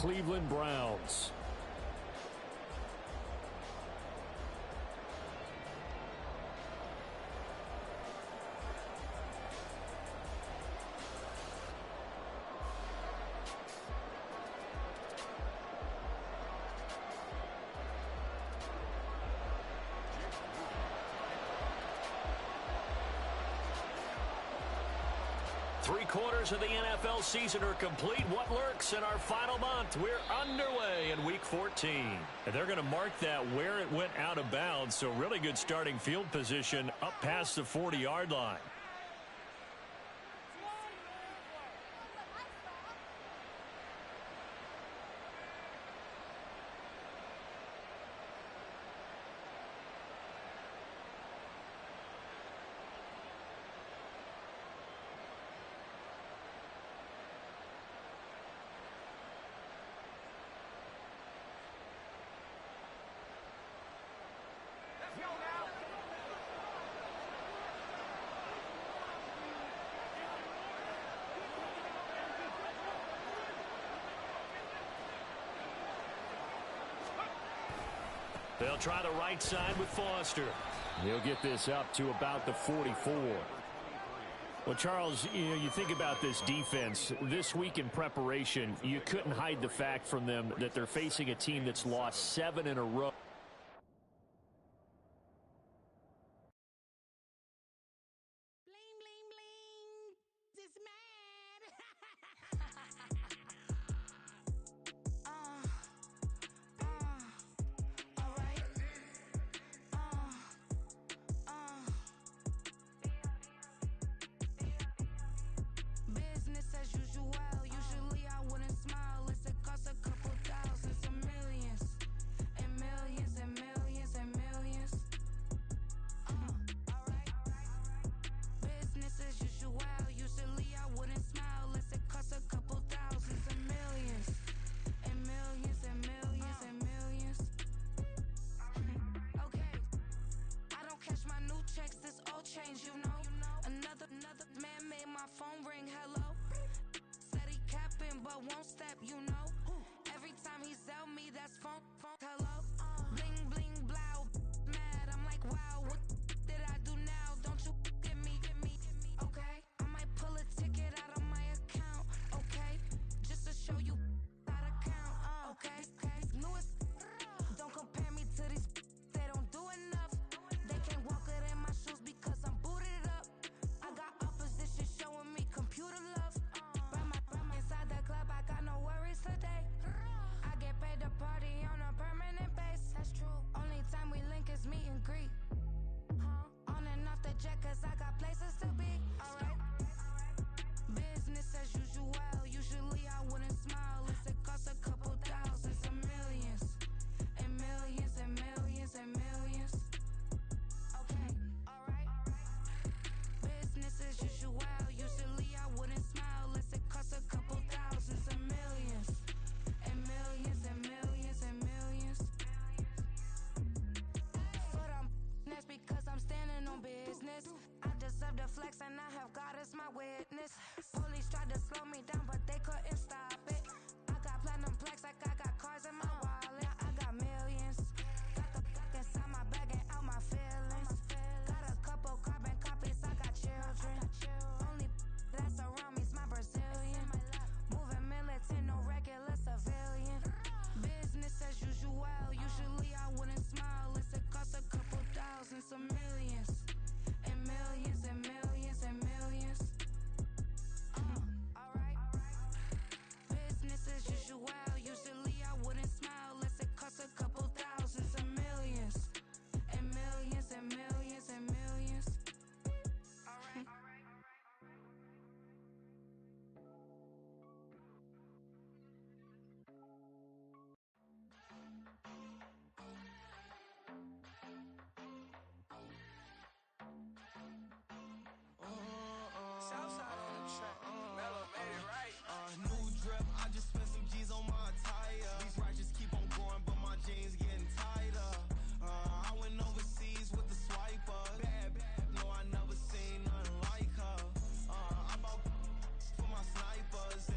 Cleveland Browns. Three-quarters of the NFL season are complete. What lurks in our final month? We're underway in Week 14. And they're going to mark that where it went out of bounds, so really good starting field position up past the 40-yard line. They'll try the right side with Foster. He'll get this up to about the 44. Well, Charles, you think about this defense. This week in preparation, you couldn't hide the fact from them that they're facing a team that's lost 7 in a row.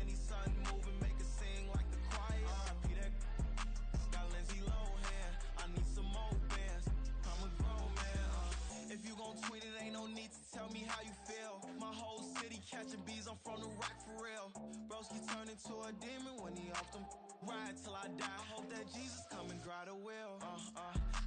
Any sun moving, make a sing like the choir. me off them. Ride till I die. Hope that Jesus come and grind the wheel.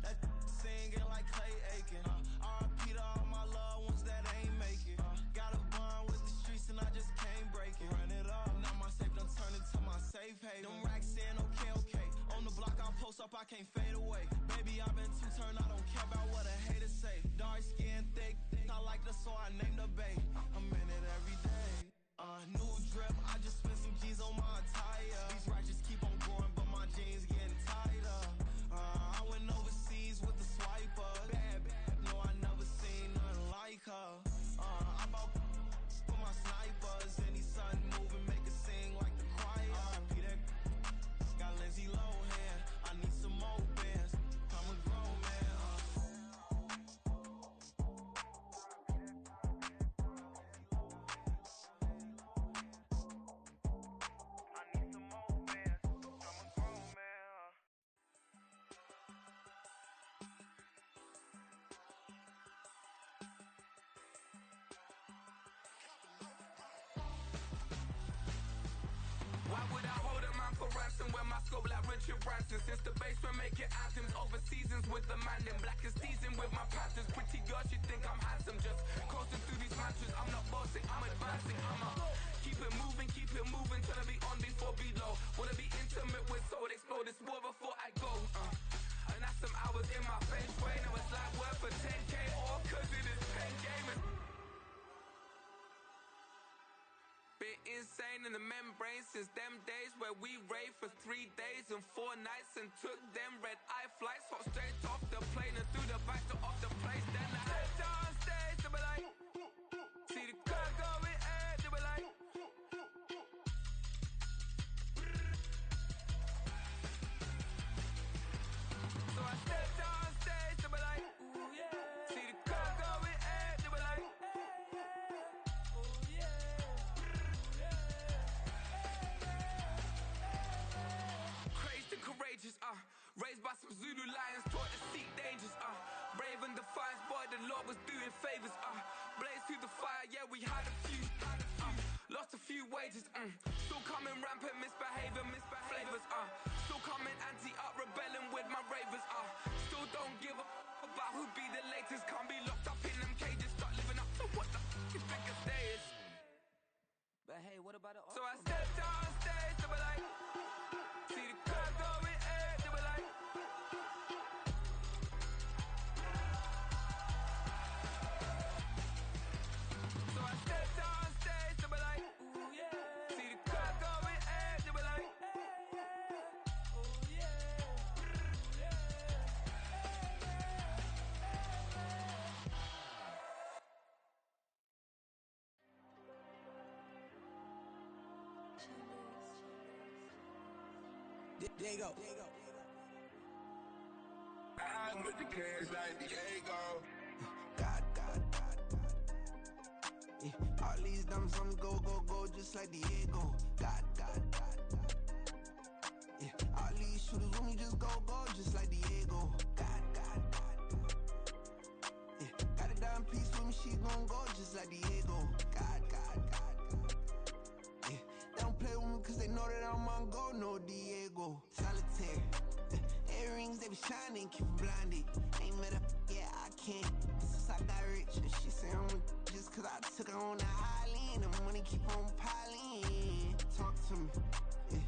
That singing like Clay Aiken. R.I.P. to all my loved ones that ain't make it. Got a bond with the streets and I just can't break it. Run it up, now my safe done turned into my safe haven. Them racks in, okay. On the block I post up, I can't fade away. Baby, I've been too turned, I don't care about what a hater say. Dark skin, thick, I like the so I named the bay. I'm in it every day. New drip, I just spent some G's on my attire. These righteous keep on growing, but my jeans getting tighter. I went overseas with the swiper. Bad, no, I never seen nothing like her. I bought for my snipers. Any son moving, make it sing like the choir. R.I.P. that got Lindsay Lohan. I need some more bands. I'm a grown man. Why would I hold a man for ransom when my scope like Richard Branson? Since the basement making anthems over seasons with the man in black is teasing with my patterns. Pretty girl, she think I'm handsome. Just coasting through these mantras. I'm not bossing, I'm advancing. I'ma keep it moving, trying to be on before below. Wanna be intimate with soul, explode this war before I go. And that's some hours in my bench way. Now it's like work for 10K, all cause it is pen gaming. Been insane in the membrane since them days where we raved for 3 days and 4 nights and took them red eye flights. Hot straight off the plane and through the back door of the place. Then I head down stage, they were like, see the crowd going air, they were like, so I stepped down stage, they were like, ooh yeah. See the crowd going air, they were like, ooh yeah. Crazed and courageous, raised by some Zulu lions, taught to seek dangers, brave and defiant, boy, the Lord was doing favors, blaze through the fire, yeah, we had a few, lost a few wages, still coming rampant, misbehaving, flavors, still coming anti-up, rebelling with my ravers, still don't give a about who be the latest, can't be locked up in them cages, start living up to what the is biggest day is. But hey, what about the so I stepped on stage, they were like, see the crowd going air, they were like, so I stepped on stage, they were like, ooh yeah. See the crowd going air, they were like, ooh yeah. Diego. I'm with the kids like Diego. God. Yeah. All these dumps on the go, just like Diego. God. Yeah. All these shooters with me just go, just like Diego. God. Yeah. Got a dime piece with me, she gon' go just like Diego. God. Yeah. They don't play with me cause they know that I'm on go, no Diego. Solitaire. Earrings, they be shining, keep them blinded. Ain't met up, yeah, I can't. Since I got rich, and she say I'm just cause I took her on the island. The money keep on piling. Talk to me, yeah.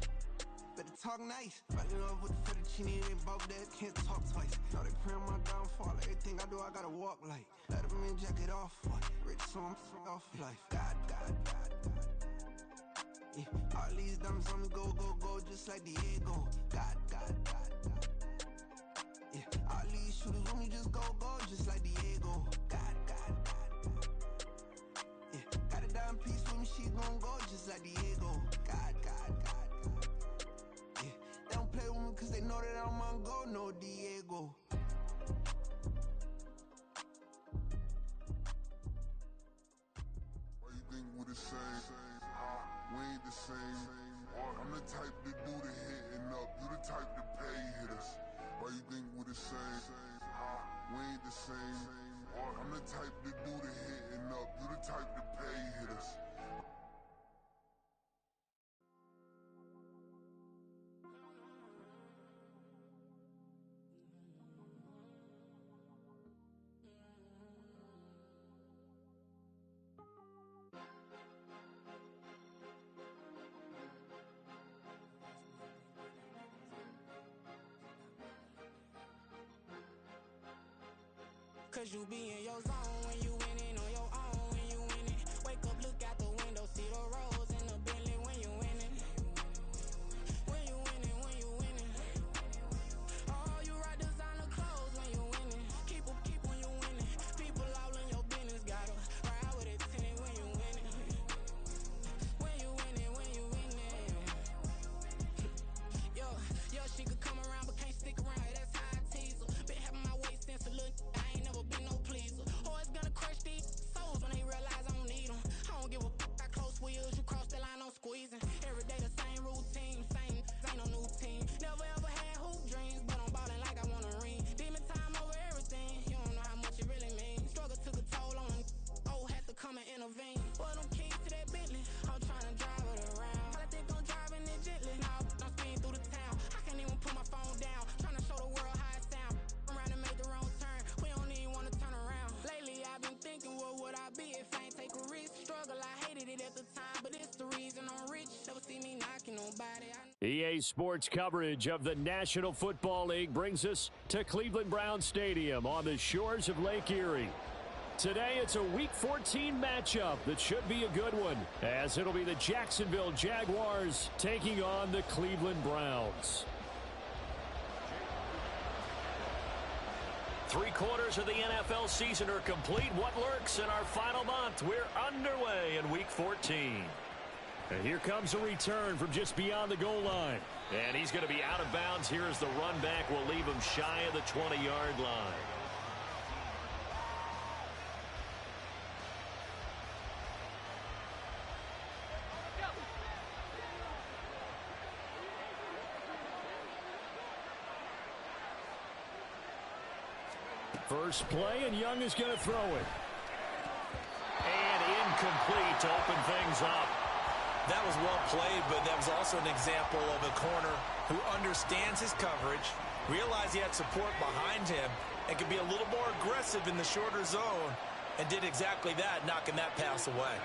Better talk nice. Fell in love with the fettuccine, they both dead, can't talk twice. Know they pray on my downfall, everything I do, I gotta walk like. Let them in, jacket off, what? Rich, so I'm off life. God. Yeah. All these dumps on the go, just like Diego. God. Yeah. All these shooters with me just go, just like Diego. God. Yeah. Got a dime piece with me, she gon' go just like Diego. God. Yeah. They don't play with me cause they know that I'm on go, no Diego. Why you think we the same? We ain't the same. I'm the type to do the hitting up, you the type to pay hitters. Why you think we the same? We ain't the same. I'm the type to do the hitting up, you the type to pay hitters. Cause you be in your zone when you winning on your own. When you winning, wake up, look out the window, see the rose in the Bentley. When you winning, when you winning, when you winning. Oh, you rock designer clothes when you winning. Keep when you winning. People all in your business, gotta ride with it tinted when you winning. When you winning, when you winning. Yo, she could come around but can't stick around. That's how I tease her. Been having my waist since a little. I ain't never been no pleaser. Always gonna crush these souls when they realize I don't need them. I don't give a fuck. I close wheels, you cross the line, I'm squeezing. Every day the same routine, same ain't no new team. Never ever had hoop dreams, but I'm ballin' like I want a ring. Demon time over everything. You don't know how much it really means. Struggle took a toll on them. Oh, had to come and intervene. Boy, them keys to that Bentley. I'm trying to drive it around. I think I'm driving it gently. Now I'm speeding through the town. I can't even put my phone down. Trying to show the world how it sound. Around and make the wrong turn. We don't even want to turn around. Lately I've been thinking, what would I be if I ain't take a risk? Struggle, I hated it at the time, but it's the reason I'm rich. Never see me knocking nobody. EA Sports coverage of the National Football League brings us to Cleveland Browns Stadium on the shores of Lake Erie. Today, it's a Week 14 matchup that should be a good one, as it'll be the Jacksonville Jaguars taking on the Cleveland Browns. 3/4 of the NFL season are complete. What lurks in our final month? We're underway in Week 14. And here comes a return from just beyond the goal line. And he's going to be out of bounds here as the run back will leave him shy of the 20-yard line. First play, and Young is going to throw it. And incomplete to open things up. That was well played, but that was also an example of a corner who understands his coverage, realized he had support behind him, and could be a little more aggressive in the shorter zone, and did exactly that, knocking that pass away.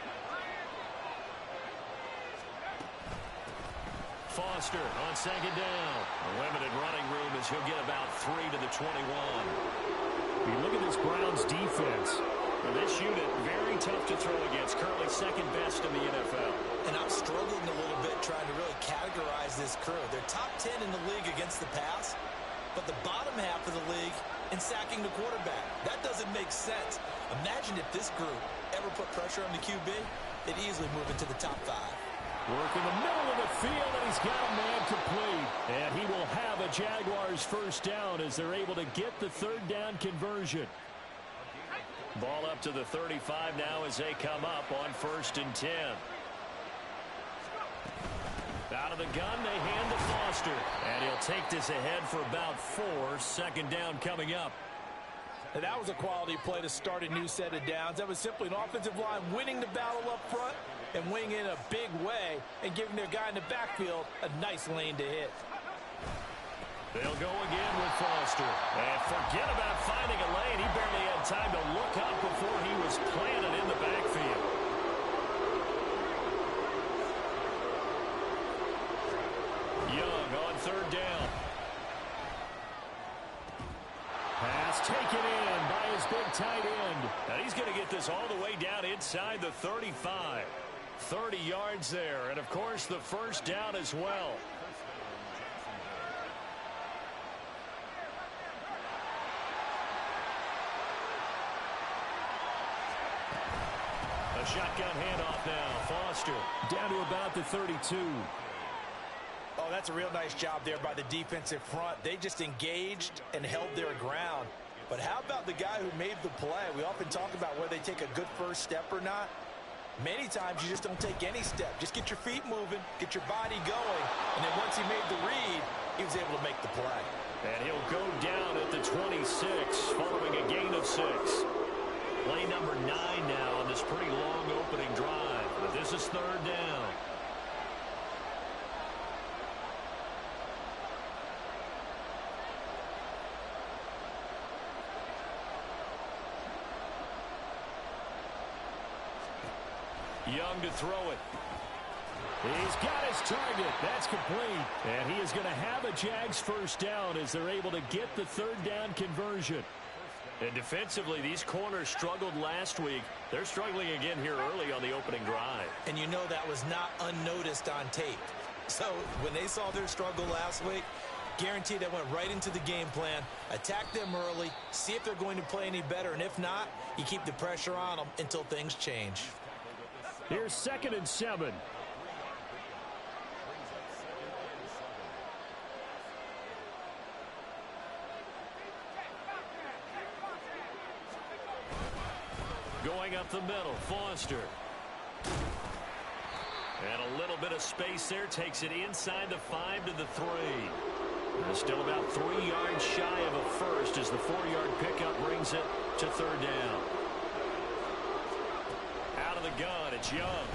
Foster on second down. A limited running room as he'll get about 3 to the 21. You look at this Browns defense. This unit, very tough to throw against. Currently second best in the NFL. And I'm struggling a little bit trying to really categorize this crew. They're top 10 in the league against the pass, but the bottom half of the league in sacking the quarterback. That doesn't make sense. Imagine if this group ever put pressure on the QB, they'd easily move into the top 5. Work in the middle of the field, and he's got a man complete. And he will have a Jaguars first down as they're able to get the third down conversion. Ball up to the 35 now as they come up on 1st and 10. Out of the gun, they hand to Foster. And he'll take this ahead for about 4. Second down coming up. And that was a quality play to start a new set of downs. That was simply an offensive line winning the battle up front and winning in a big way and giving their guy in the backfield a nice lane to hit. They'll go again with Foster. And forget about finding a lane. He barely had time to look up before he was planted in the backfield. Young on 3rd down. Pass taken in by his big tight end. And he's going to get this all the way down inside the 35. 30 yards there. And, of course, the first down as well. A shotgun handoff now. Foster down to about the 32. Oh, that's a real nice job there by the defensive front. They just engaged and held their ground. But how about the guy who made the play? We often talk about whether they take a good first step or not. Many times you just don't take any step. Just get your feet moving, get your body going. And then once he made the read, he was able to make the play. And he'll go down at the 26 following a gain of 6. Play number 9 now on this pretty long opening drive. But this is 3rd down. Young to throw it. He's got his target. That's complete. And he is going to have a Jags first down as they're able to get the 3rd down conversion. And defensively, these corners struggled last week. They're struggling again here early on the opening drive. And you know that was not unnoticed on tape. So when they saw their struggle last week, guaranteed they went right into the game plan, attack them early, see if they're going to play any better. And if not, you keep the pressure on them until things change. Here's 2nd and 7. Going up the middle, Foster. And a little bit of space there, takes it inside the 5 to the 3. They're still about 3 yards shy of a first as the 4-yard pickup brings it to 3rd down. Out of the gun, it's Young.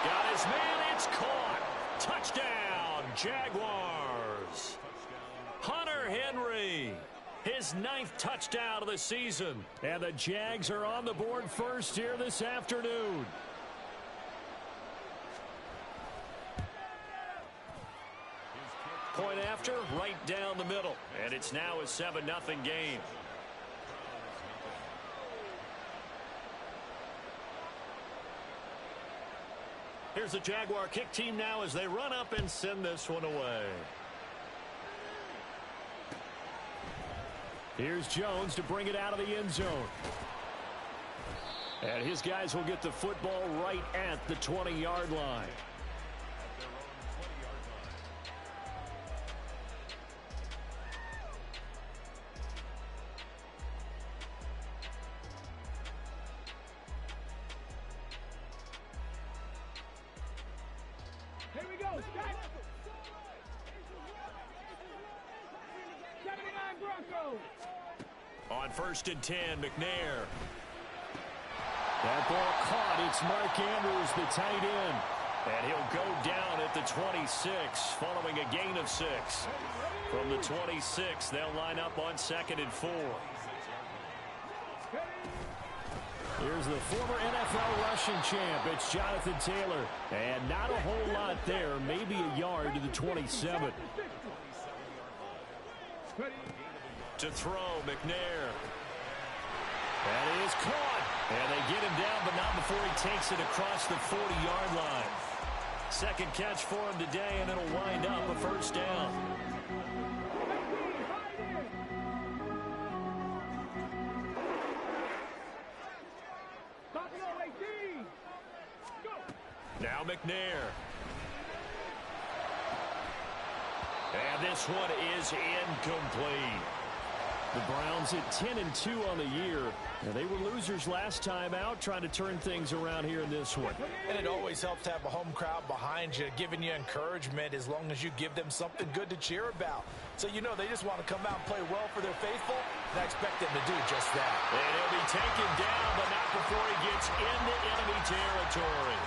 Got his man, it's caught. Touchdown, Jaguars. Hunter Henry. His 9th touchdown of the season. And the Jags are on the board first here this afternoon. Point after, right down the middle. And it's now a 7-0 game. Here's the Jaguar kick team now as they run up and send this one away. Here's Jones to bring it out of the end zone. And his guys will get the football right at the 20-yard line. Here we go, Scott. 79 Broncos. On 1st and 10, McNair. That ball caught. It's Mark Andrews, the tight end. And he'll go down at the 26, following a gain of 6. From the 26, they'll line up on 2nd and 4. Here's the former NFL rushing champ. It's Jonathan Taylor. And not a whole lot there. Maybe a yard to the 27. To throw, McNair. That is caught. And they get him down, but not before he takes it across the 40-yard line. 2nd catch for him today, and it'll wind up a 1st down. Now McNair. And this one is incomplete. The Browns at 10-2 on the year. And they were losers last time out, trying to turn things around here in this one. And it always helps to have a home crowd behind you, giving you encouragement as long as you give them something good to cheer about. So you know they just want to come out and play well for their faithful, and I expect them to do just that. And he'll be taken down, but not before he gets into enemy territory.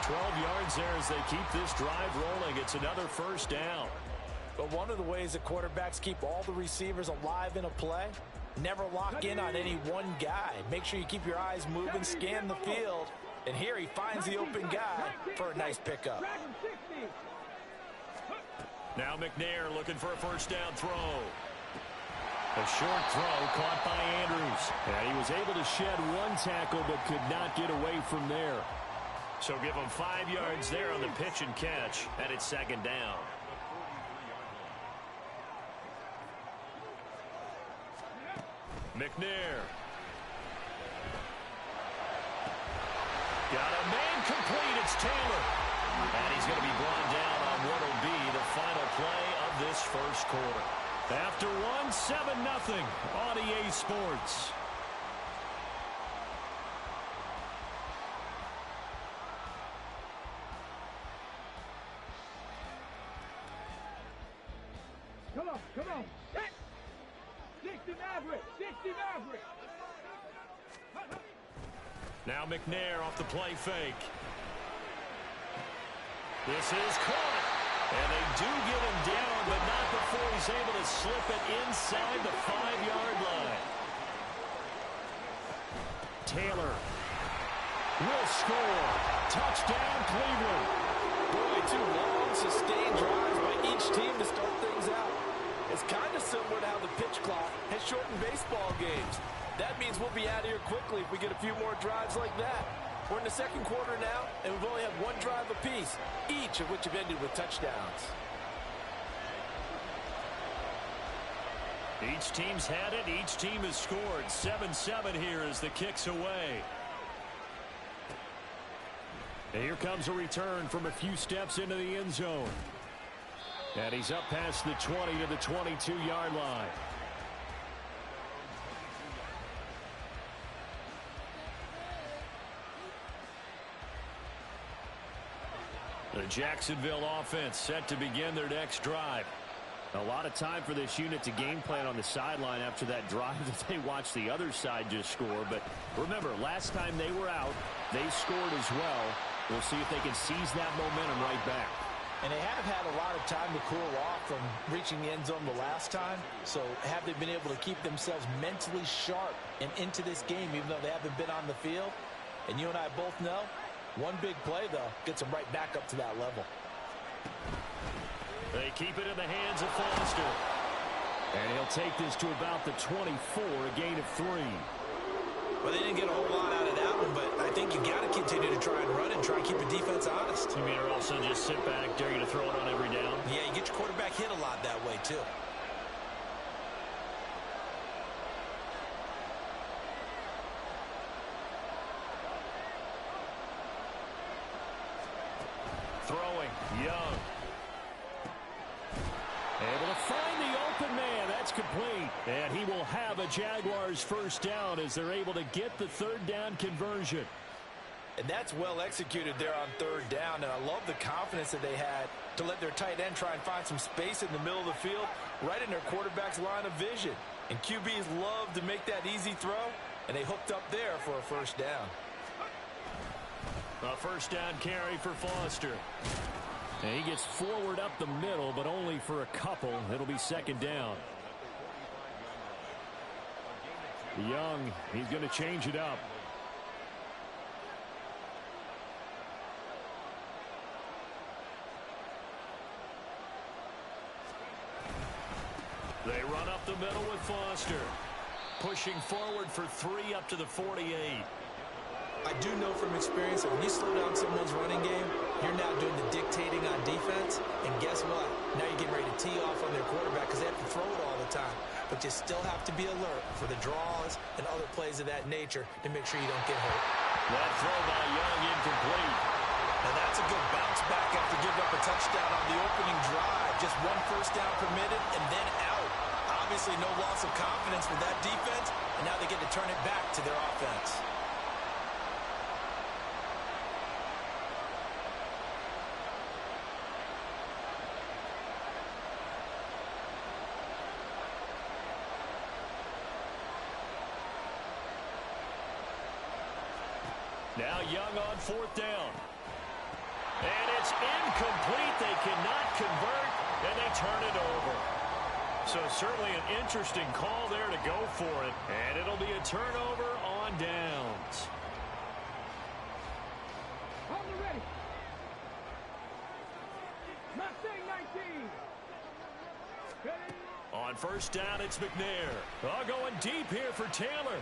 12 yards there as they keep this drive rolling. It's another 1st down. But one of the ways that quarterbacks keep all the receivers alive in a play, never lock in on any one guy. Make sure you keep your eyes moving, scan the field. And here he finds the open guy for a nice pickup. Now McNair looking for a 1st down throw. A short throw caught by Andrews. And he was able to shed one tackle but could not get away from there. So give him 5 yards there on the pitch and catch, and it's 2nd down. McNair. Got a man complete. It's Taylor. And he's going to be brought down on what will be the final play of this 1st quarter. After one, 7-0 on EA Sports. Come on. 60 Maverick. 60 Maverick. Now McNair off the play fake. This is caught. And they do get him down, but not before he's able to slip it inside the 5-yard line. Taylor will score. Touchdown, Cleveland. Boy, 2 long, sustained drives by each team to start things out. It's kind of similar to how the pitch clock quickly if we get a few more drives like that. We're in the second quarter now, and we've only had one drive apiece, each of which have ended with touchdowns. Each team's had it. Each team has scored. 7-7 here as the kick's away. And here comes a return from a few steps into the end zone. And he's up past the 20 to the 22-yard line. The Jacksonville offense set to begin their next drive. A lot of time for this unit to game plan on the sideline after that drive that they watched the other side just score. But remember, last time they were out, they scored as well. We'll see if they can seize that momentum right back. And they have had a lot of time to cool off from reaching the end zone the last time. So have they been able to keep themselves mentally sharp and into this game, even though they haven't been on the field? And you and I both know, one big play, though, gets them right back up to that level. They keep it in the hands of Foster. And he'll take this to about the 24, a gain of 3. Well, they didn't get a whole lot out of that one, but I think you got to continue to try and run and try and keep the defense honest. You mean, or also just sit back, dare you to throw it on every down? Yeah, you get your quarterback hit a lot that way, too. Throwing, Young. Able to find the open man. That's complete. And he will have a Jaguars first down as they're able to get the third down conversion. And that's well executed there on third down. And I love the confidence that they had to let their tight end try and find some space in the middle of the field, right in their quarterback's line of vision. And QBs love to make that easy throw, and they hooked up there for a first down. A first down carry for Foster. And he gets forward up the middle, but only for a couple. It'll be second down. Young, he's going to change it up. They run up the middle with Foster. Pushing forward for 3 up to the 48. I do know from experience that when you slow down someone's running game, you're now doing the dictating on defense. And guess what? Now you're getting ready to tee off on their quarterback because they have to throw it all the time. But you still have to be alert for the draws and other plays of that nature to make sure you don't get hurt. That throw by Young incomplete. Now that's a good bounce back after giving up a touchdown on the opening drive. Just one first down permitted and then out. Obviously no loss of confidence with that defense, and now they get to turn it back to their offense. Now Young on fourth down. And it's incomplete. They cannot convert, and they turn it over. So certainly an interesting call there to go for it. And it'll be a turnover on downs. Hold ready. Mustang 19. Ready. On first down, it's McNair. Oh, going deep here for Taylor.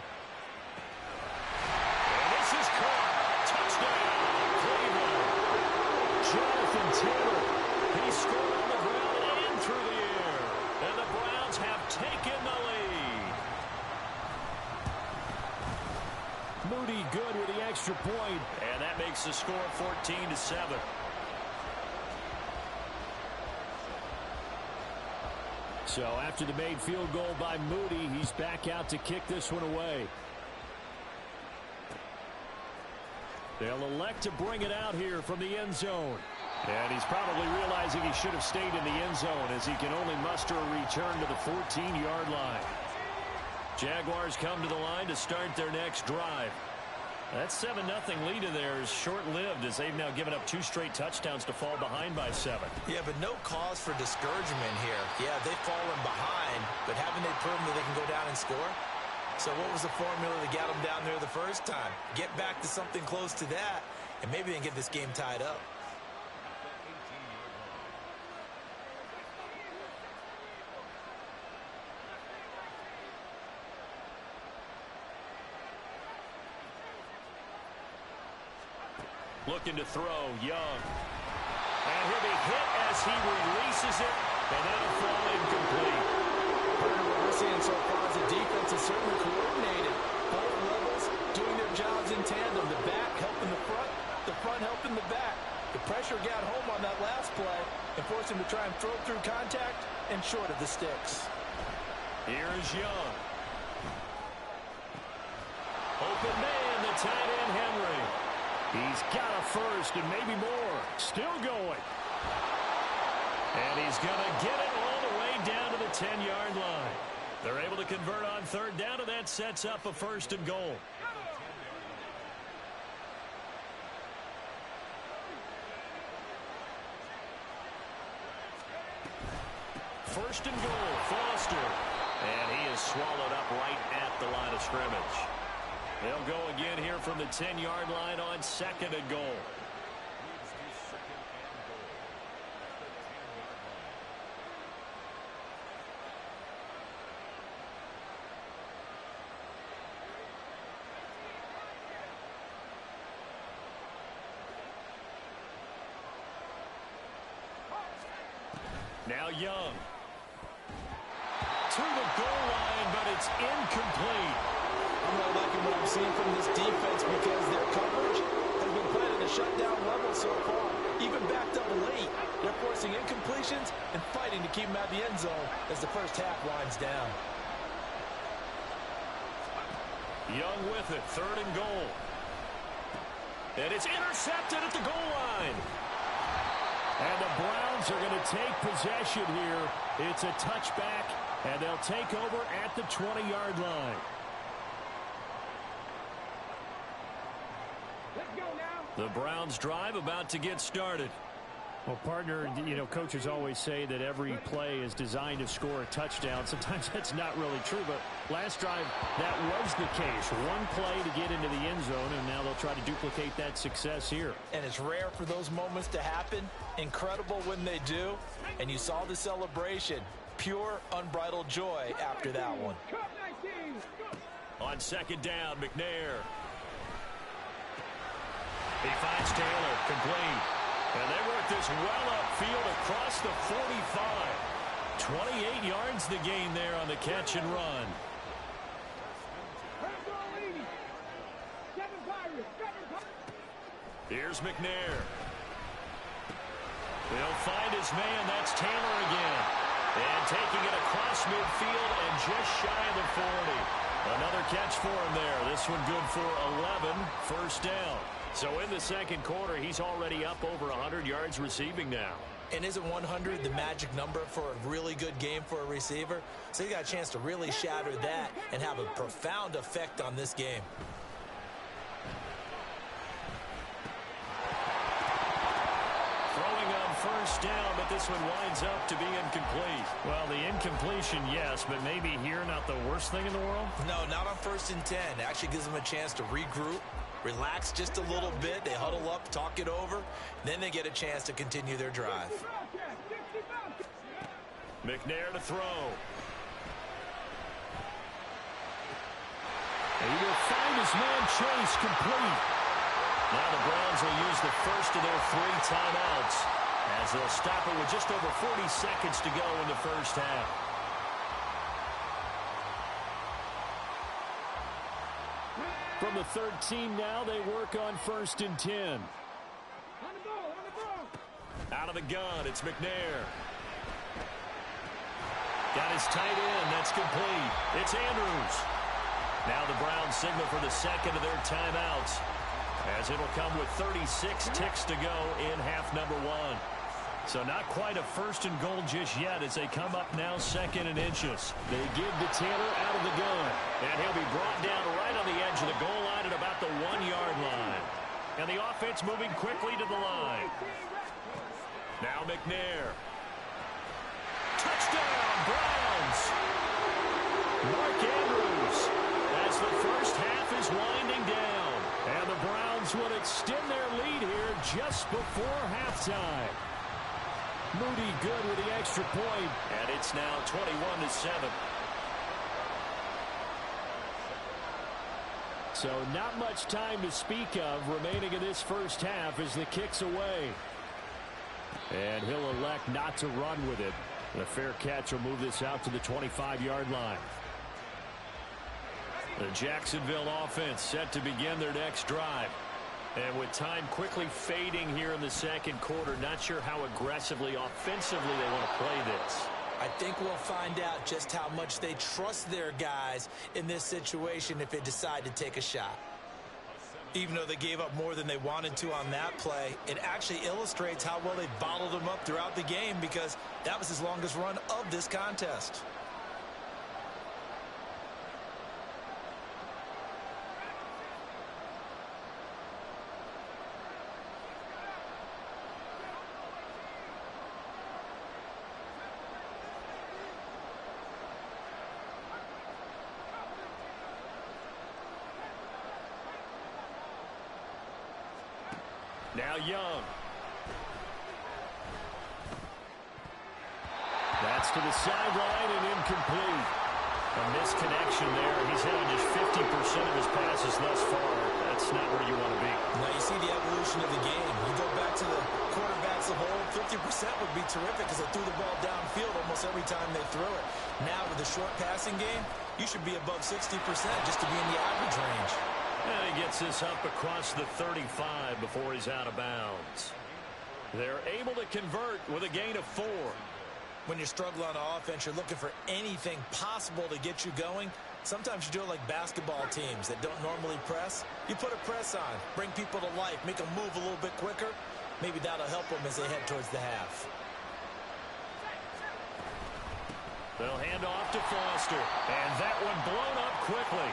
And this is caught. Touchdown, Cleveland. Jonathan Taylor. He scored on the ground and through the air. And the Browns have taken the lead. Moody good with the extra point. And that makes the score 14-7. So after the made field goal by Moody, he's back out to kick this one away. They'll elect to bring it out here from the end zone. And he's probably realizing he should have stayed in the end zone as he can only muster a return to the 14-yard line. Jaguars come to the line to start their next drive. That 7-0 lead of theirs is short-lived as they've now given up 2 straight touchdowns to fall behind by 7. Yeah, but no cause for discouragement here. Yeah, they've fallen behind, but haven't they proven that they can go down and score? So what was the formula that got them down there the first time? Get back to something close to that, and maybe they can get this game tied up. Looking to throw, Young. And he'll be hit as he releases it, and that'll fall incomplete. What we're seeing so far is the defense is certainly coordinated. Both levels doing their jobs in tandem. The back helping the front helping the back. The pressure got home on that last play and forced him to try and throw through contact and short of the sticks. Here is Young. Open man, the tight end, Henry. He's got a first and maybe more. Still going. And he's going to get it all the way down to the 10-yard line. They're able to convert on third down, and that sets up a first and goal. First and goal, Foster. And he is swallowed up right at the line of scrimmage. They'll go again here from the 10-yard line on second and goal. Now Young. To the goal line, but it's incomplete. I'm not liking what I'm seeing from this defense because their coverage has been playing at a shutdown level so far. Even backed up late, they're forcing incompletions and fighting to keep them out of the end zone as the first half winds down. Young with it, third and goal. And it's intercepted at the goal line. And the Browns are going to take possession here. It's a touchback, and they'll take over at the 20-yard line. Let's go now. The Browns drive about to get started. Well, partner, you know, coaches always say that every play is designed to score a touchdown. Sometimes that's not really true, but last drive, that was the case. One play to get into the end zone, and now they'll try to duplicate that success here. And it's rare for those moments to happen. Incredible when they do. And you saw the celebration. Pure, unbridled joy after that one. On second down, McNair. He finds Taylor, complete. And they work this well upfield across the 45. 28 yards the gain there on the catch and run. Here's McNair. They'll find his man. That's Taylor again. And taking it across midfield and just shy of the 40. Another catch for him there. This one good for 11. First down. So in the second quarter, he's already up over 100 yards receiving now. And isn't 100 the magic number for a really good game for a receiver? So he got a chance to really shatter that and have a profound effect on this game. Throwing on first down, but this one winds up to be incomplete. Well, the incompletion, yes, but maybe here not the worst thing in the world? No, not on 1st and 10. It actually gives them a chance to regroup, relax just a little bit. They huddle up, talk it over. Then they get a chance to continue their drive. McNair to throw. He will find his man Chase, complete. Now the Browns will use the first of their 3 timeouts as they'll stop it with just over 40 seconds to go in the first half. From the 13 now, they work on 1st and 10. Out of the gun, it's McNair. Got his tight end, that's complete. It's Andrews. Now the Browns signal for the second of their timeouts, as it'll come with 36 ticks to go in half number 1. So not quite a first and goal just yet as they come up now 2nd and inches. They give to Taylor out of the gun. And he'll be brought down right on the edge of the goal line at about the 1-yard line. And the offense moving quickly to the line. Now McNair. Touchdown, Browns! Mark Andrews as the first half is winding down. And the Browns will extend their lead here just before halftime. Moody good with the extra point. And it's now 21-7. So not much time to speak of remaining in this first half as the kick's away. And he'll elect not to run with it. The fair catch will move this out to the 25-yard line. The Jacksonville offense set to begin their next drive. And with time quickly fading here in the second quarter, not sure how aggressively, offensively they want to play this. I think we'll find out just how much they trust their guys in this situation if they decide to take a shot. Even though they gave up more than they wanted to on that play, it actually illustrates how well they bottled them up throughout the game because that was his longest run of this contest. Now Young. That's to the sideline and incomplete. A misconnection there. He's hit on just 50% of his passes thus far. That's not where you want to be. Now you see the evolution of the game. You go back to the quarterbacks of old, 50% would be terrific because they threw the ball downfield almost every time they threw it. Now with the short passing game, you should be above 60% just to be in the average range. And he gets this up across the 35 before he's out of bounds. They're able to convert with a gain of 4. When you struggle on offense, you're looking for anything possible to get you going. Sometimes you do it like basketball teams that don't normally press. You put a press on, bring people to life, make them move a little bit quicker. Maybe that'll help them as they head towards the half. They'll hand off to Foster. And that one blown up quickly,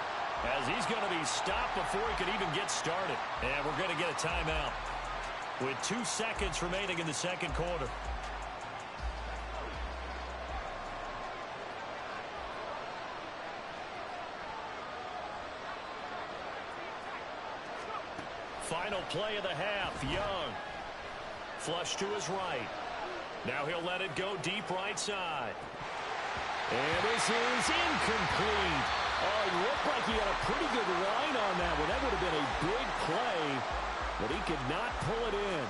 as he's going to be stopped before he could even get started. And we're going to get a timeout with 2 seconds remaining in the second quarter. Final play of the half. Young. Flush to his right. Now he'll let it go deep right side. And this is incomplete. Oh, it looked like he had a pretty good line on that one. That would have been a big play, but he could not pull it in.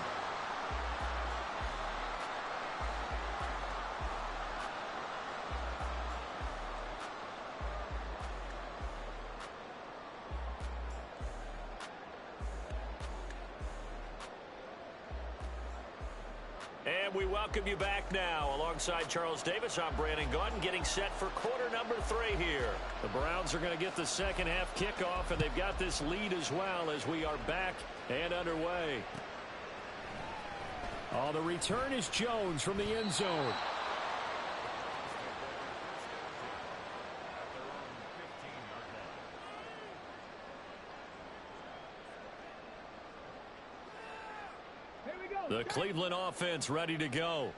And we welcome you back now. Alongside Charles Davis, I'm Brandon Gaudin, getting set for quarter number 3 here. The Browns are going to get the second half kickoff, and they've got this lead as well as we are back and underway. Oh, the return is Jones from the end zone. The Cleveland offense ready to go.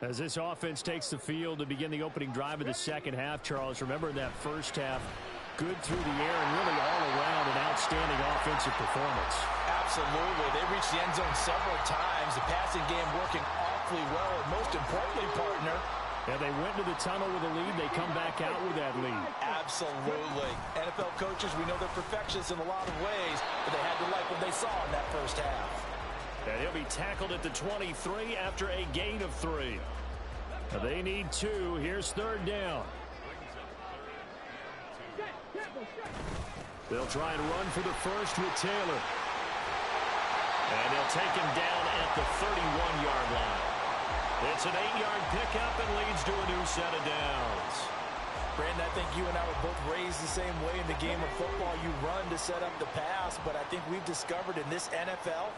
As this offense takes the field to begin the opening drive of the second half, Charles, remember in that first half, good through the air and really all around an outstanding offensive performance. Absolutely. They reached the end zone several times. The passing game working awfully well. And most importantly, partner, yeah, they went to the tunnel with a lead. They come back out with that lead. Absolutely. NFL coaches, we know they're perfectionists in a lot of ways, but they had to like what they saw in that first half. And he'll be tackled at the 23 after a gain of 3. They need 2. Here's third down. They'll try and run for the first with Taylor. And they'll take him down at the 31-yard line. It's an 8-yard pickup and leads to a new set of downs. Brandon, I think you and I were both raised the same way in the game of football. You run to set up the pass, but I think we've discovered in this NFL,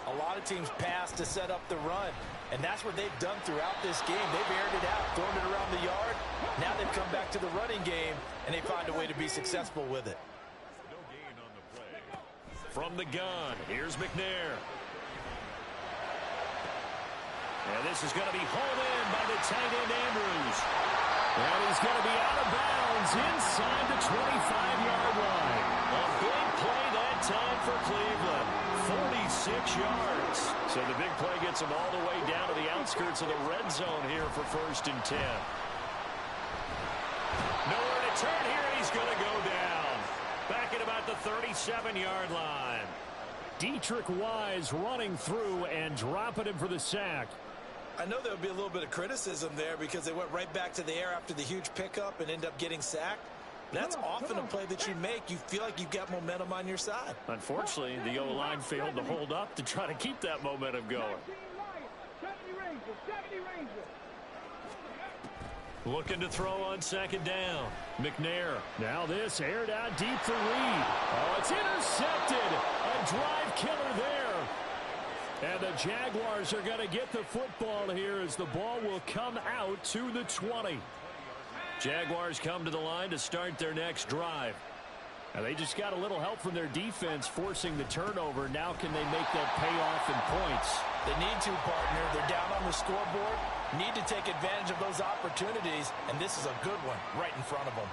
a lot of teams pass to set up the run, and that's what they've done throughout this game. They've aired it out, thrown it around the yard. Now they've come back to the running game, and they find a way to be successful with it. From the gun, here's McNair. And this is going to be hauled in by the tight end Andrews. And he's going to be out of bounds inside the 25-yard line. A big play that time for Cleveland. 46 yards. So the big play gets him all the way down to the outskirts of the red zone here for 1st and 10. Nowhere to turn here, and he's going to go down. Back at about the 37-yard line. Dietrich Wise running through and dropping him for the sack. I know there would be a little bit of criticism there because they went right back to the air after the huge pickup and end up getting sacked. That's often a play that you make. You feel like you've got momentum on your side. Unfortunately, the O-line failed to hold up to try to keep that momentum going. Looking to throw on second down. McNair. Now this aired out deep for Reed. Oh, it's intercepted. A drive killer there. And the Jaguars are going to get the football here as the ball will come out to the 20. Jaguars come to the line to start their next drive. Now they just got a little help from their defense forcing the turnover. Now can they make that pay off in points? They need to, partner. They're down on the scoreboard. Need to take advantage of those opportunities, and this is a good one right in front of them.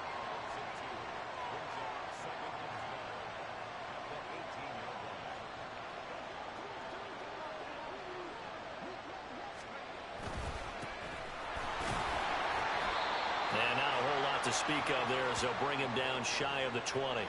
And not a whole lot to speak of there as they'll bring him down shy of the 20.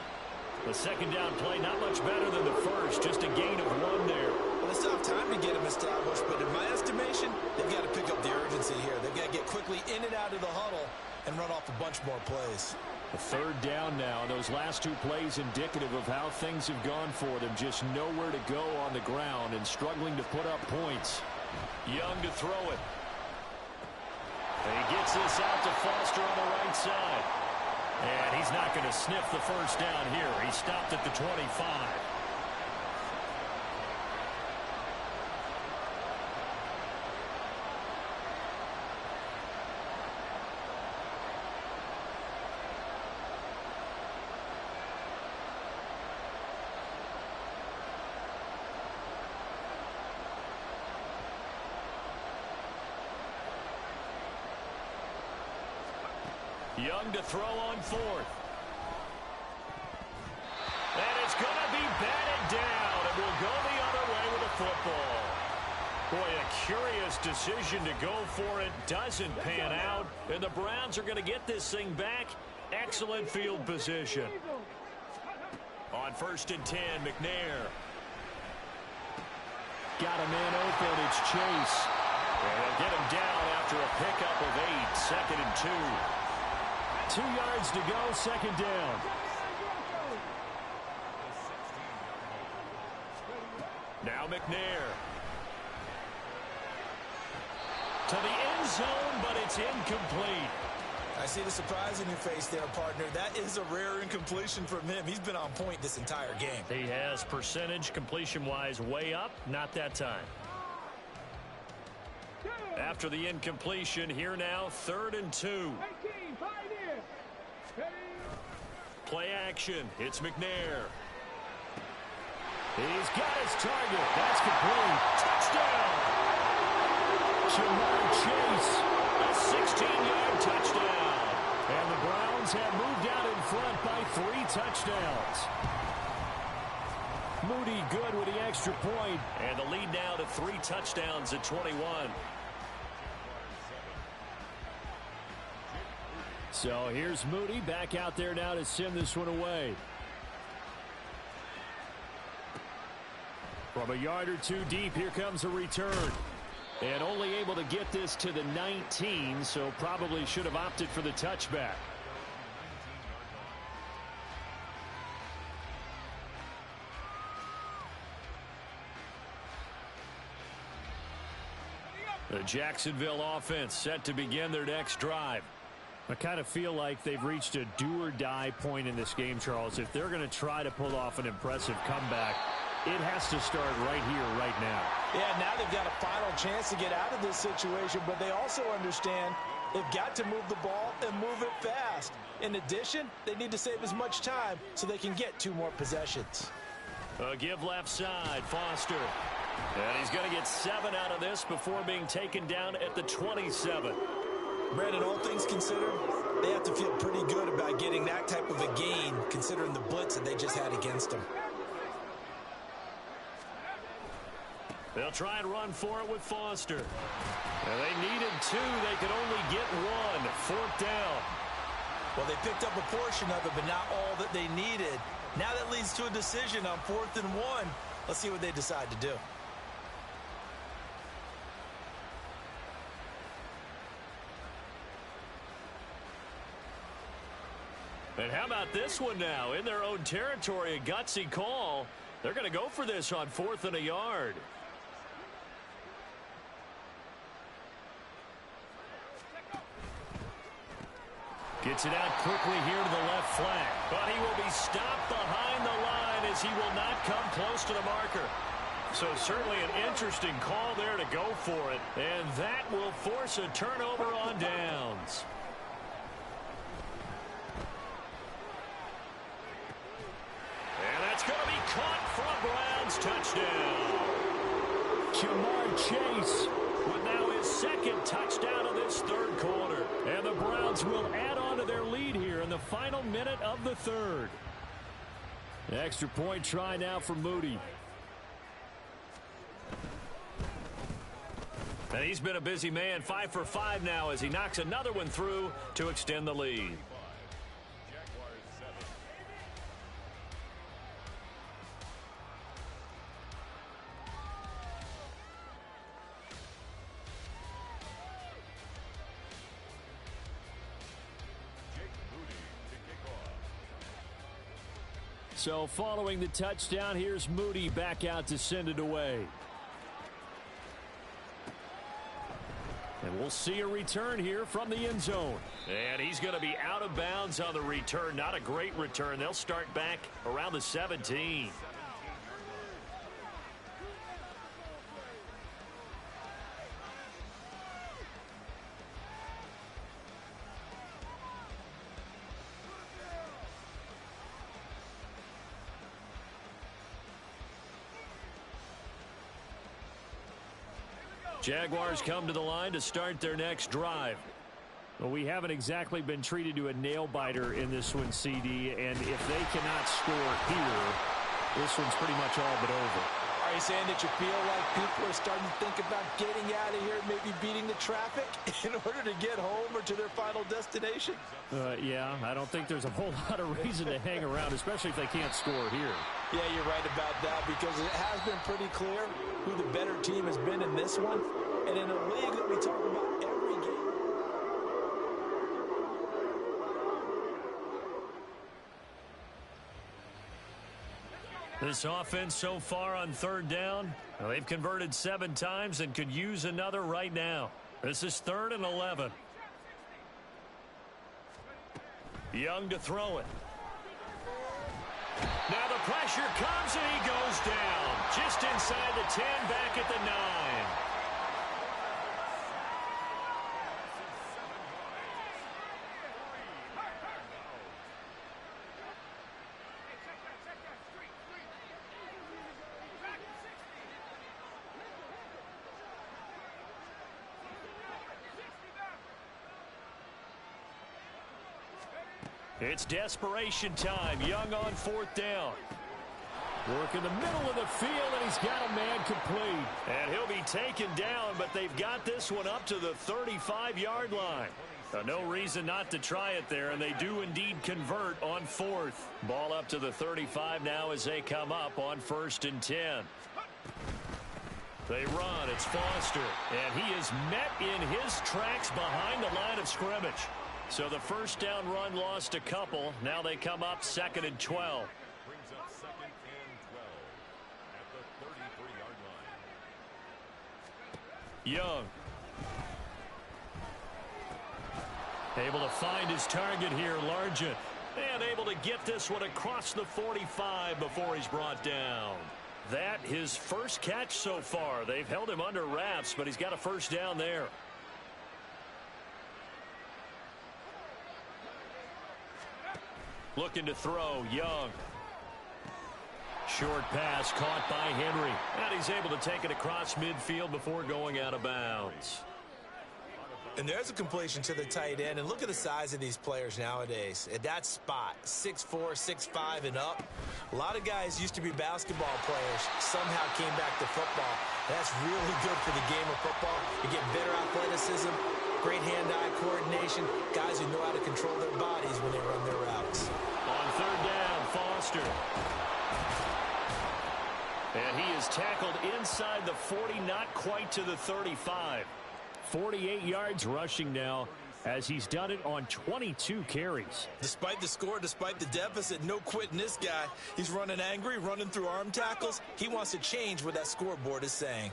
The second down play not much better than the first, just a gain of 1 there. Well, they still have time to get him established, but in my estimation, they've got to pick up the urgency here. They've got to get quickly in and out of the huddle and run off a bunch more plays. A third down now. Those last 2 plays indicative of how things have gone for them. Just nowhere to go on the ground and struggling to put up points. Young to throw it. And he gets this out to Foster on the right side. And he's not going to sniff the first down here. He stopped at the 25. Young to throw on 4th. And it's going to be batted down. And will go the other way with the football. Boy, a curious decision to go for it. Doesn't pan out. And the Browns are going to get this thing back. Excellent field position. On 1st and 10, McNair. Got a man open. It's Chase. And they'll get him down after a pickup of 8. 2nd and 2. 2 yards to go, second down. Now McNair. To the end zone, but it's incomplete. I see the surprise in your face there, partner. That is a rare incompletion from him. He's been on point this entire game. He has percentage completion-wise way up. Not that time. After the incompletion, here now, 3rd and 2. Play action. It's McNair. He's got his target. That's complete. Touchdown. Jamar Chase. A 16-yard touchdown. And the Browns have moved out in front by 3 touchdowns. Moody good with the extra point. And the lead now to 3 touchdowns at 21. So here's Moody back out there now to send this one away. From a yard or 2 deep, here comes a return. And only able to get this to the 19, so probably should have opted for the touchback. The Jacksonville offense set to begin their next drive. I kind of feel like they've reached a do-or-die point in this game, Charles. If they're going to try to pull off an impressive comeback, it has to start right here, right now. Yeah, now they've got a final chance to get out of this situation, but they also understand they've got to move the ball and move it fast. In addition, they need to save as much time so they can get 2 more possessions. A give left side, Foster. And he's going to get 7 out of this before being taken down at the 27. Brandon, all things considered, they have to feel pretty good about getting that type of a gain, considering the blitz that they just had against them. They'll try and run for it with Foster. And they needed 2. They could only get 1. 4th down. Well, they picked up a portion of it, but not all that they needed. Now that leads to a decision on 4th and 1. Let's see what they decide to do. And how about this one now? In their own territory, a gutsy call. They're going to go for this on 4th and a yard. Gets it out quickly here to the left flank. But he will be stopped behind the line as he will not come close to the marker. So certainly an interesting call there to go for it. And that will force a turnover on downs. And that's going to be caught for a Browns touchdown. Jamar Chase with now his 2nd touchdown of this 3rd quarter. And the Browns will add on to their lead here in the final minute of the 3rd. Extra point try now for Moody. And he's been a busy man, 5 for 5 now as he knocks another one through to extend the lead. So following the touchdown, here's Moody back out to send it away. And we'll see a return here from the end zone. And he's going to be out of bounds on the return. Not a great return. They'll start back around the 17. Jaguars come to the line to start their next drive. Well, we haven't exactly been treated to a nail-biter in this one, CD, and if they cannot score here, this one's pretty much all but over. Are you saying that you feel like people are starting to think about getting out of here, maybe beating the traffic in order to get home or to their final destination? Yeah, I don't think there's a whole lot of reason to hang around, especially if they can't score here. Yeah, you're right about that because it has been pretty clear who the better team has been in this one. And in a league that we talk about every game. This offense so far on 3rd down, well, they've converted 7 times and could use another right now. This is 3rd and 11. Young to throw it. Now the pressure comes and he goes down. Just inside the 10, back at the 9. It's desperation time. Young on 4th down. Work in the middle of the field, and he's got a man complete. And he'll be taken down, but they've got this one up to the 35-yard line. No reason not to try it there, and they do indeed convert on 4th. Ball up to the 35 now as they come up on 1st and 10. They run. It's Foster, and he is met in his tracks behind the line of scrimmage. So the 1st down run lost a couple. Now they come up 2nd and 12. Brings up 2nd and 12 at the 33-yard line. Young. Able to find his target here, Largent. And able to get this one across the 45 before he's brought down. That his first catch so far. They've held him under wraps, but he's got a 1st down there. Looking to throw, Young. Short pass caught by Henry. And he's able to take it across midfield before going out of bounds. And there's a completion to the tight end. And look at the size of these players nowadays. At that spot, 6'4", 6'5", and up. A lot of guys used to be basketball players, somehow came back to football. That's really good for the game of football. You get better athleticism, great hand-eye coordination, guys who know how to control their bodies when they run their routes. On third down, Foster. And he is tackled inside the 40, not quite to the 35. 48 yards rushing now, as he's done it on 22 carries. Despite the score, despite the deficit, no quitting this guy. He's running angry, running through arm tackles. He wants to change what that scoreboard is saying.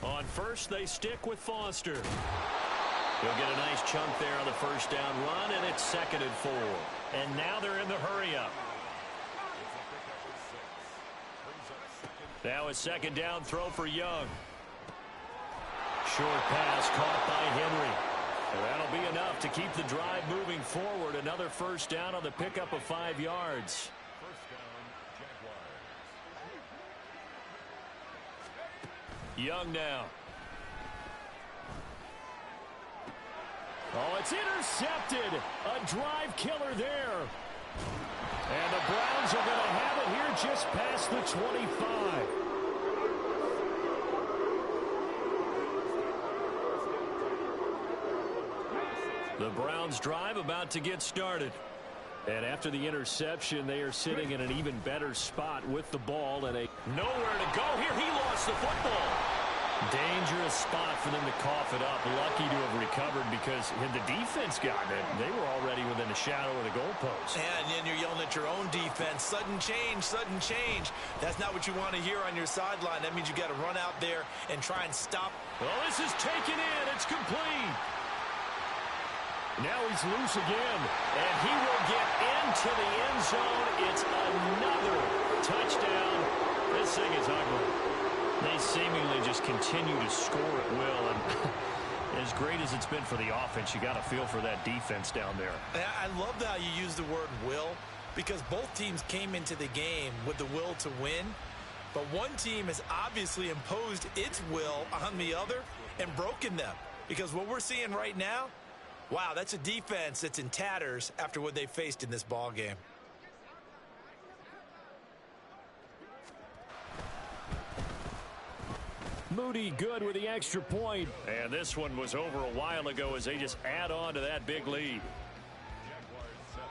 On first, they stick with Foster. He'll get a nice chunk there on the first down run, and it's 2nd and 4. And now they're in the hurry-up. Now a 2nd down throw for Young. Short pass caught by Henry. And that'll be enough to keep the drive moving forward. Another first down on the pickup of 5 yards. First down, Jaguars. Young now. Oh, it's intercepted. A drive killer there. And the Browns are going to have it here just past the 25. The Browns drive about to get started. And after the interception, they are sitting in an even better spot with the ball and nowhere to go here. He lost the football. Dangerous spot for them to cough it up. Lucky to have recovered because had the defense gotten it, they were already within a shadow of the goalpost. And then you're yelling at your own defense. Sudden change, sudden change. That's not what you want to hear on your sideline. That means you got to run out there and try and stop. Well, this is taken in. It's complete. Now he's loose again, and he will get into the end zone. It's another touchdown. This thing is ugly. They seemingly just continue to score at will, and as great as it's been for the offense, you got to feel for that defense down there. I love how you use the word will, because both teams came into the game with the will to win, but one team has obviously imposed its will on the other and broken them, because what we're seeing right now, wow, that's a defense that's in tatters after what they faced in this ball game. Moody good with the extra point. And this one was over a while ago as they just add on to that big lead. Jaguars 7.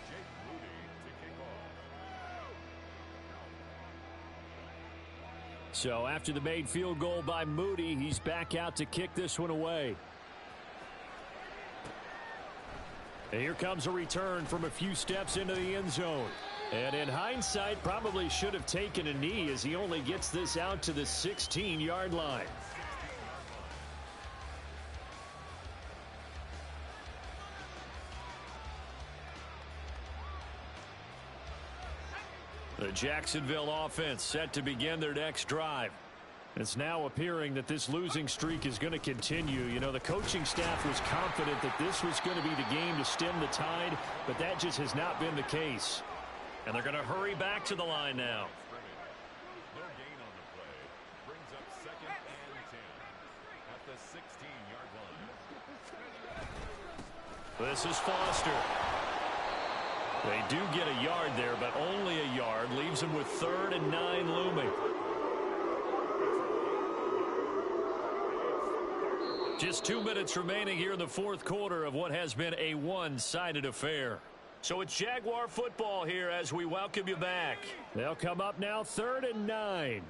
Jake Moody to kick off. So after the made field goal by Moody, he's back out to kick this one away. And here comes a return from a few steps into the end zone. And in hindsight, probably should have taken a knee as he only gets this out to the 16-yard line. The Jacksonville offense set to begin their next drive. It's now appearing that this losing streak is going to continue. You know, the coaching staff was confident that this was going to be the game to stem the tide, but that just has not been the case. And they're going to hurry back to the line now. No gain on the play. Brings up 2nd and 10 at the 16-yard line. This is Foster. They do get a yard there, but only a yard. Leaves them with 3rd and 9 looming. Just 2 minutes remaining here in the 4th quarter of what has been a one-sided affair. So it's Jaguar football here as we welcome you back. They'll come up now 3rd and 9.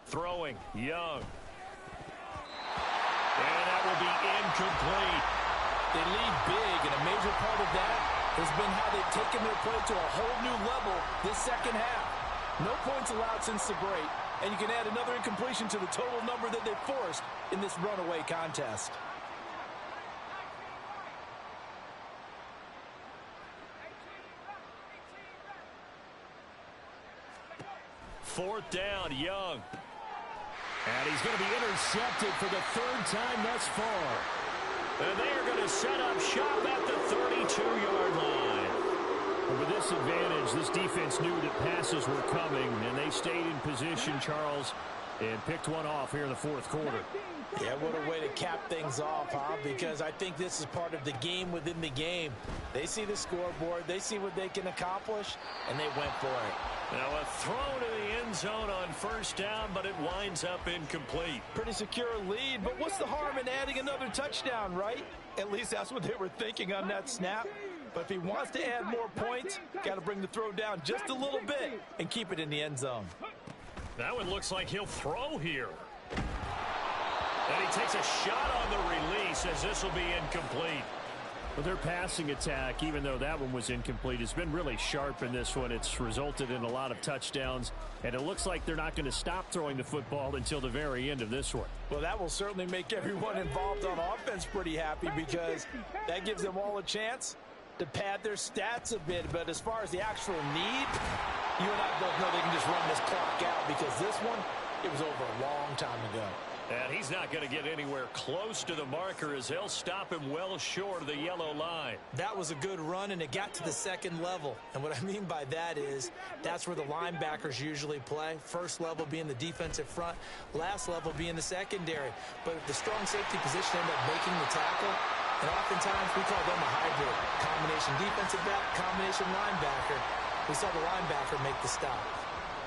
Throwing, Young. And that will be incomplete. They lead big, and a major part of that has been how they've taken their play to a whole new level this second half. No points allowed since the break, and you can add another incompletion to the total number that they forced in this runaway contest. Fourth down, Young. And he's going to be intercepted for the third time thus far. And they are going to set up shop at the 32-yard line. Well, with this advantage, this defense knew that passes were coming, and they stayed in position, Charles, and picked one off here in the fourth quarter. Yeah, what a way to cap things off, huh? Because I think this is part of the game within the game. They see the scoreboard, they see what they can accomplish, and they went for it. Now a throw to the end zone on first down, but it winds up incomplete. Pretty secure lead, but what's the harm in adding another touchdown, right? At least that's what they were thinking on that snap. But if he wants to add more points, got to bring the throw down just a little bit and keep it in the end zone. That one looks like he'll throw here. And he takes a shot on the release as this will be incomplete. Well, their passing attack, even though that one was incomplete, has been really sharp in this one. It's resulted in a lot of touchdowns, and it looks like they're not going to stop throwing the football until the very end of this one. Well, that will certainly make everyone involved on offense pretty happy because that gives them all a chance to pad their stats a bit. But as far as the actual need, you and I both know they can just run this clock out because this one, it was over a long time ago. And he's not going to get anywhere close to the marker as they'll stop him well short of the yellow line. That was a good run, and it got to the second level. And what I mean by that is that's where the linebackers usually play. First level being the defensive front, last level being the secondary. But if the strong safety position ended up making the tackle, and oftentimes we call them a hybrid. Combination defensive back, combination linebacker. We saw the linebacker make the stop.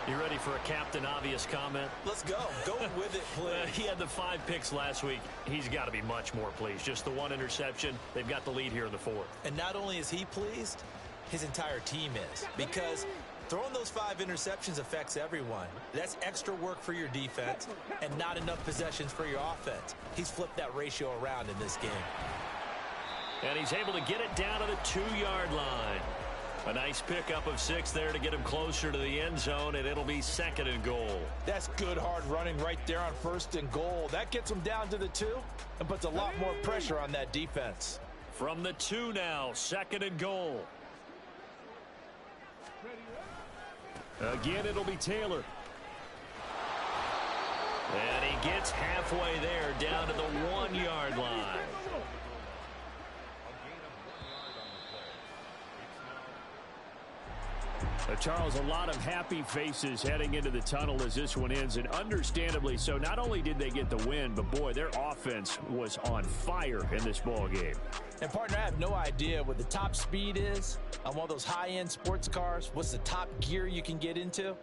You ready for a Captain Obvious comment? Let's go. Go with it, please. He had the 5 picks last week. He's got to be much more pleased. Just the one interception. They've got the lead here in the fourth. And not only is he pleased, his entire team is. Because throwing those 5 interceptions affects everyone. That's extra work for your defense and not enough possessions for your offense. He's flipped that ratio around in this game. And he's able to get it down to the 2-yard line. A nice pickup of 6 there to get him closer to the end zone, and it'll be 2nd and goal. That's good hard running right there on 1st and goal. That gets him down to the 2 and puts a lot more pressure on that defense. From the 2 now, 2nd and goal. Again, it'll be Taylor. And he gets halfway there down to the 1-yard line. Charles, a lot of happy faces heading into the tunnel as this one ends, and understandably so. Not only did they get the win, but boy, their offense was on fire in this ball game. And partner, I have no idea what the top speed is on one of those high-end sports cars. What's the top gear you can get into?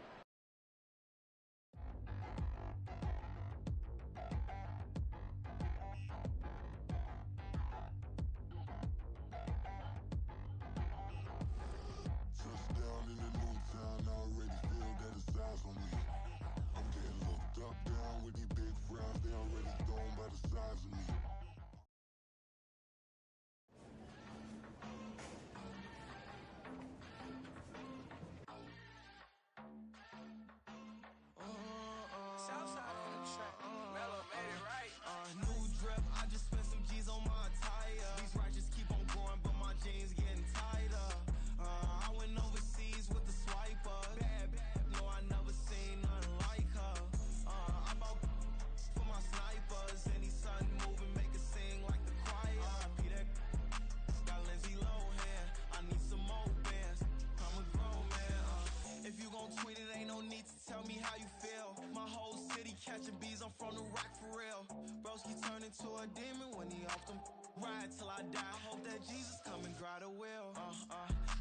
To a demon when he off them ride till I die. Hope that Jesus come and grab the wheel.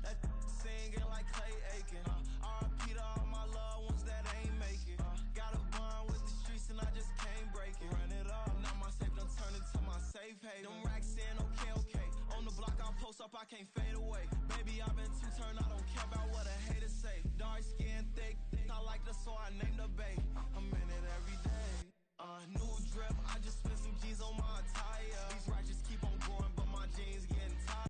That singing like Clay Aiken. R.I.P. to all